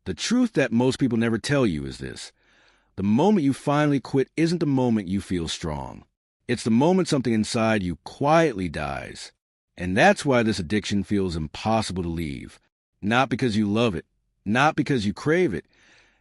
The truth that most people never tell you is this. The moment you finally quit isn't the moment you feel strong. It's the moment something inside you quietly dies. And that's why this addiction feels impossible to leave. Not because you love it, not because you crave it,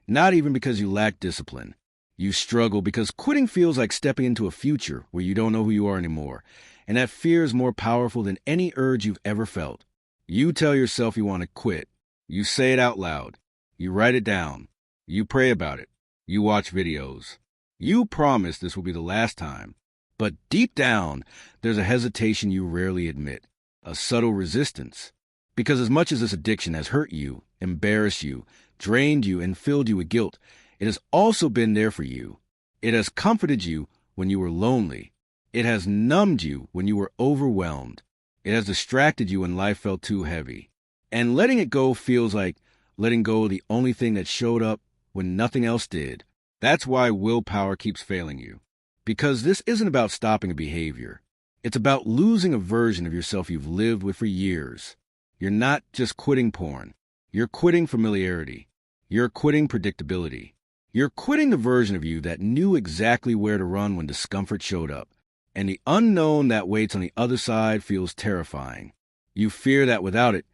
not even because you lack discipline. You struggle because quitting feels like stepping into a future where you don't know who you are anymore, and that fear is more powerful than any urge you've ever felt. You tell yourself you want to quit. You say it out loud. You write it down. You pray about it. You watch videos. You promise this will be the last time. But deep down, there's a hesitation you rarely admit, a subtle resistance. Because as much as this addiction has hurt you, embarrassed you, drained you, and filled you with guilt, it has also been there for you. It has comforted you when you were lonely. It has numbed you when you were overwhelmed. It has distracted you when life felt too heavy. And letting it go feels like letting go of the only thing that showed up when nothing else did. That's why willpower keeps failing you. Because this isn't about stopping a behavior. It's about losing a version of yourself you've lived with for years. You're not just quitting porn. You're quitting familiarity. You're quitting predictability. You're quitting the version of you that knew exactly where to run when discomfort showed up. And the unknown that waits on the other side feels terrifying. You fear that without it,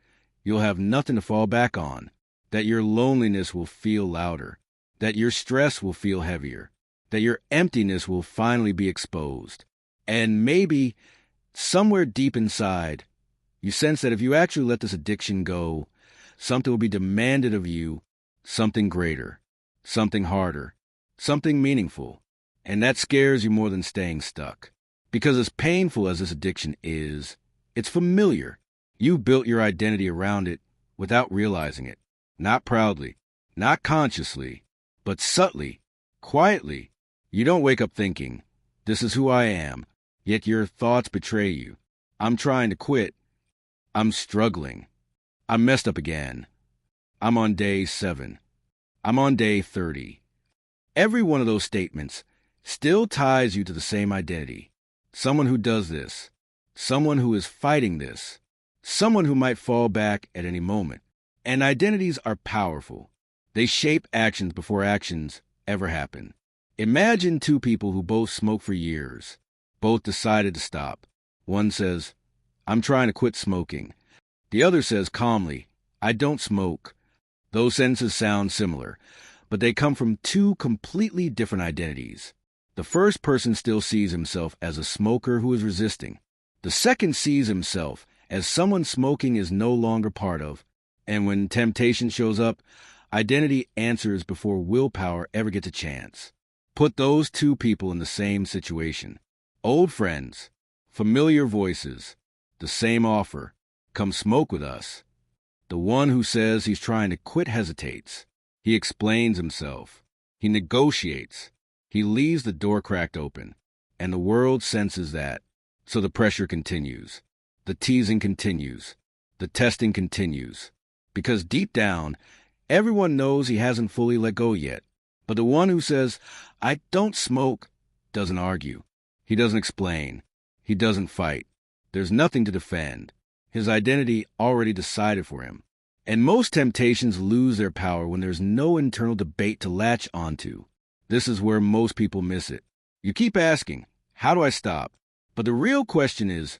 you'll have nothing to fall back on, that your loneliness will feel louder, that your stress will feel heavier, that your emptiness will finally be exposed. And maybe, somewhere deep inside, you sense that if you actually let this addiction go, something will be demanded of you, something greater, something harder, something meaningful. And that scares you more than staying stuck. Because as painful as this addiction is, it's familiar. You built your identity around it without realizing it. Not proudly, not consciously, but subtly, quietly. You don't wake up thinking, this is who I am, yet your thoughts betray you. I'm trying to quit. I'm struggling. I messed up again. I'm on day 7. I'm on day 30. Every one of those statements still ties you to the same identity. Someone who does this. Someone who is fighting this. Someone who might fall back at any moment. And identities are powerful. They shape actions before actions ever happen. Imagine two people who both smoke for years. Both decided to stop. One says, I'm trying to quit smoking. The other says calmly, I don't smoke. Those sentences sound similar, but they come from two completely different identities. The first person still sees himself as a smoker who is resisting. The second sees himself as someone smoking is no longer part of. And when temptation shows up, identity answers before willpower ever gets a chance. Put those two people in the same situation. Old friends, familiar voices, the same offer. Come smoke with us. The one who says he's trying to quit hesitates. He explains himself. He negotiates. He leaves the door cracked open. And the world senses that. So the pressure continues. The teasing continues. The testing continues. Because deep down, everyone knows he hasn't fully let go yet. But the one who says, I don't smoke, doesn't argue. He doesn't explain. He doesn't fight. There's nothing to defend. His identity already decided for him. And most temptations lose their power when there's no internal debate to latch onto. This is where most people miss it. You keep asking, how do I stop? But the real question is,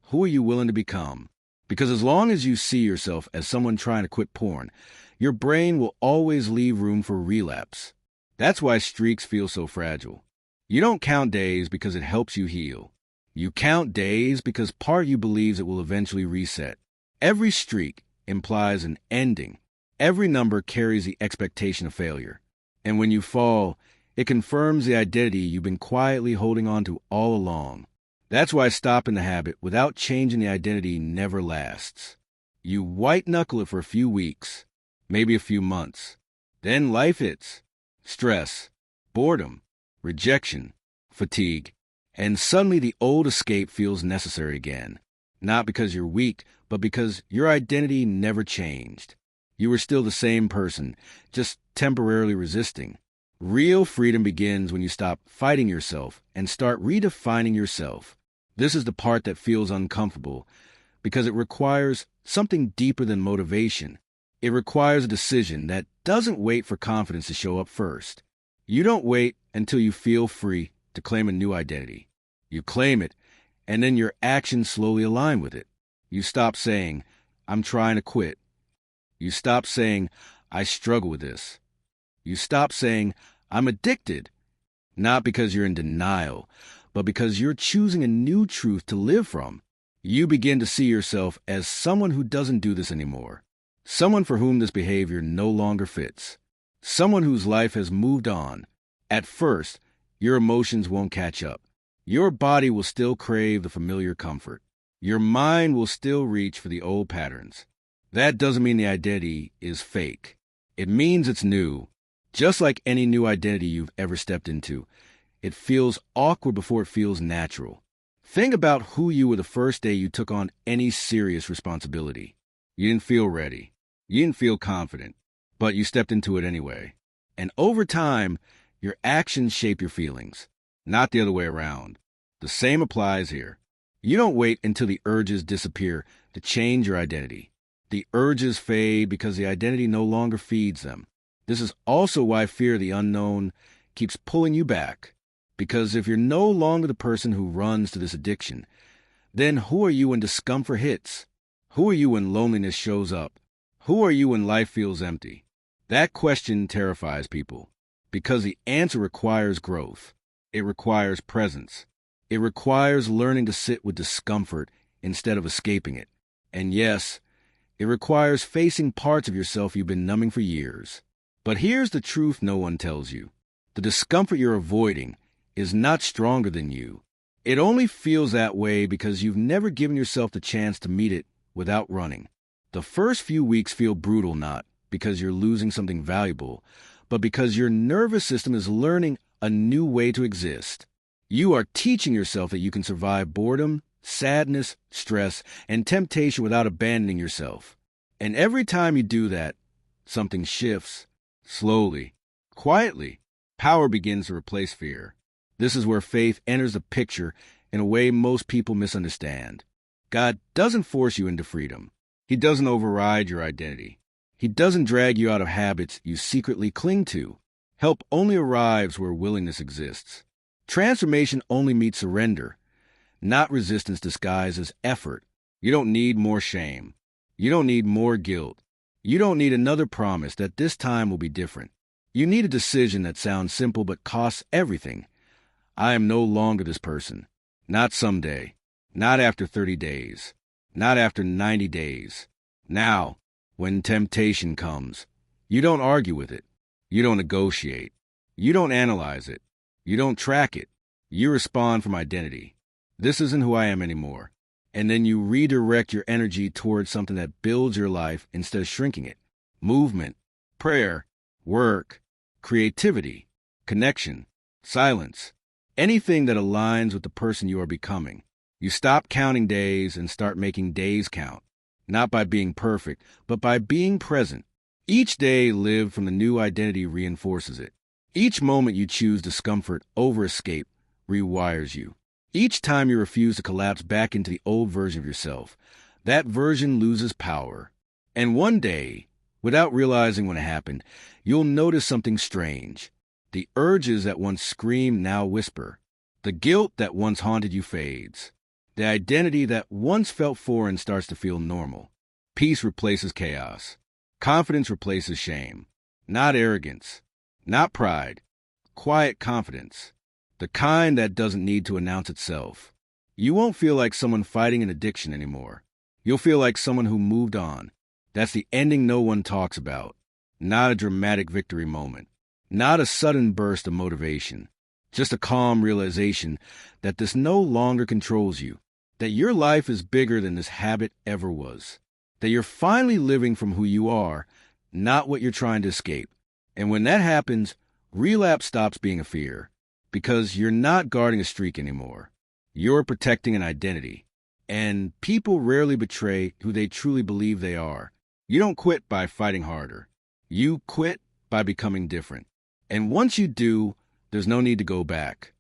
who are you willing to become? Because as long as you see yourself as someone trying to quit porn, your brain will always leave room for relapse. That's why streaks feel so fragile. You don't count days because it helps you heal. You count days because part of you believes it will eventually reset. Every streak implies an ending. Every number carries the expectation of failure. And when you fall, it confirms the identity you've been quietly holding on to all along. That's why stopping the habit without changing the identity never lasts. You white-knuckle it for a few weeks, maybe a few months. Then life hits. Stress, boredom, rejection, fatigue. And suddenly the old escape feels necessary again. Not because you're weak, but because your identity never changed. You were still the same person, just temporarily resisting. Real freedom begins when you stop fighting yourself and start redefining yourself. This is the part that feels uncomfortable because it requires something deeper than motivation. It requires a decision that doesn't wait for confidence to show up first. You don't wait until you feel free to claim a new identity. You claim it, and then your actions slowly align with it. You stop saying, "I'm trying to quit." You stop saying, "I struggle with this." You stop saying, "I'm addicted," not because you're in denial, but because you're choosing a new truth to live from. You begin to see yourself as someone who doesn't do this anymore, someone for whom this behavior no longer fits, someone whose life has moved on. At first, your emotions won't catch up. Your body will still crave the familiar comfort. Your mind will still reach for the old patterns. That doesn't mean the identity is fake. It means it's new. Just like any new identity you've ever stepped into, it feels awkward before it feels natural. Think about who you were the first day you took on any serious responsibility. You didn't feel ready. You didn't feel confident, but you stepped into it anyway. And over time, your actions shape your feelings, not the other way around. The same applies here. You don't wait until the urges disappear to change your identity. The urges fade because the identity no longer feeds them. This is also why fear of the unknown keeps pulling you back. Because if you're no longer the person who runs to this addiction, then who are you when discomfort hits? Who are you when loneliness shows up? Who are you when life feels empty? That question terrifies people because the answer requires growth. It requires presence. It requires learning to sit with discomfort instead of escaping it. And yes, it requires facing parts of yourself you've been numbing for years. But here's the truth no one tells you. The discomfort you're avoiding is not stronger than you. It only feels that way because you've never given yourself the chance to meet it without running. The first few weeks feel brutal not because you're losing something valuable, but because your nervous system is learning a new way to exist. You are teaching yourself that you can survive boredom, sadness, stress, and temptation without abandoning yourself. And every time you do that, something shifts. Slowly, quietly, power begins to replace fear. This is where faith enters the picture in a way most people misunderstand. God doesn't force you into freedom. He doesn't override your identity. He doesn't drag you out of habits you secretly cling to. Help only arrives where willingness exists. Transformation only meets surrender, not resistance disguised as effort. You don't need more shame. You don't need more guilt. You don't need another promise that this time will be different. You need a decision that sounds simple but costs everything. I am no longer this person. Not someday. Not after 30 days. Not after 90 days. Now, when temptation comes, you don't argue with it. You don't negotiate. You don't analyze it. You don't track it. You respond from identity. This isn't who I am anymore. And then you redirect your energy towards something that builds your life instead of shrinking it. Movement, prayer, work, creativity, connection, silence. Anything that aligns with the person you are becoming. You stop counting days and start making days count. Not by being perfect, but by being present. Each day lived from the new identity reinforces it. Each moment you choose discomfort over escape rewires you. Each time you refuse to collapse back into the old version of yourself, that version loses power. And one day, without realizing when it happened, you'll notice something strange. The urges that once screamed now whisper. The guilt that once haunted you fades. The identity that once felt foreign starts to feel normal. Peace replaces chaos. Confidence replaces shame. Not arrogance. Not pride. Quiet confidence. The kind that doesn't need to announce itself. You won't feel like someone fighting an addiction anymore. You'll feel like someone who moved on. That's the ending no one talks about. Not a dramatic victory moment. Not a sudden burst of motivation. Just a calm realization that this no longer controls you. That your life is bigger than this habit ever was. That you're finally living from who you are, not what you're trying to escape. And when that happens, relapse stops being a fear. Because you're not guarding a streak anymore. You're protecting an identity. And people rarely betray who they truly believe they are. You don't quit by fighting harder. You quit by becoming different. And once you do, there's no need to go back.